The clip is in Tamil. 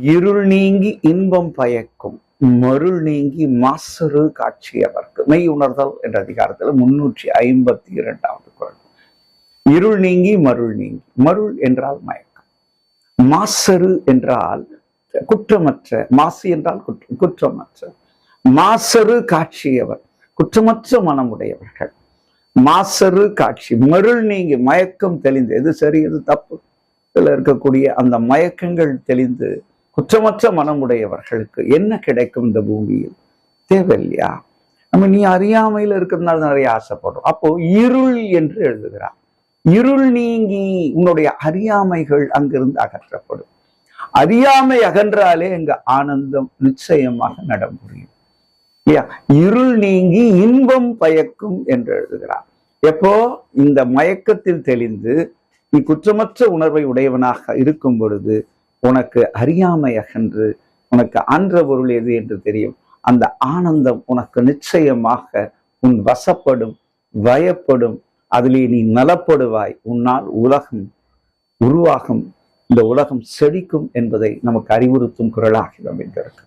இருள் நீங்கி இன்பம் பயக்கும் மருள் நீங்கி மாசரு காட்சியவர்க்கு மெய் உணர்தல் என்ற அதிகாரத்தில் 352வது குறள். இருள் நீங்கி மருள் நீங்கி. மருள் என்றால் மயக்கம், மாசரு என்றால் குற்றமற்ற, மாசு என்றால் குற்றமற்ற, மாசரு காட்சியவர் குற்றமற்ற மனமுடையவர்கள். மாசரு காட்சி, மருள் நீங்கி மயக்கம் தெளிந்து, எது சரி எது தப்பு இதுல இருக்கக்கூடிய அந்த மயக்கங்கள் தெளிந்து குற்றமற்ற மனமுடையவர்களுக்கு என்ன கிடைக்கும் இந்த பூமியில்? தேவையில்லையா? நம்ம நீ அறியாமையில் இருக்கிறதுனால நிறைய ஆசைப்படுறோம். அப்போ இருள் என்று எழுதுகிறார். இருள் நீங்கி உன்னுடைய அறியாமைகள் அங்கிருந்து அகற்றப்படும். அறியாமை அகன்றாலே எங்க ஆனந்தம் நிச்சயமாக நடைமுறையும் இல்லையா? இருள் நீங்கி இன்பம் பயக்கும் என்று எழுதுகிறார். எப்போ இந்த மயக்கத்தில் தெளிந்து நீ குற்றமற்ற உணர்வை உடையவனாக இருக்கும் பொழுது உனக்கு அறியாமை அகன்று உனக்கு ஆன்ற பொருள் எது என்று தெரியும். அந்த ஆனந்தம் உனக்கு நிச்சயமாக உன் வசப்படும், வயப்படும். அதிலே நீ நலப்படுவாய். உன்னால் உலகம் உருவாகும், இந்த உலகம் செழிக்கும் என்பதை நமக்கு அறிவுறுத்தும் குரலாக அமைந்திருக்கு.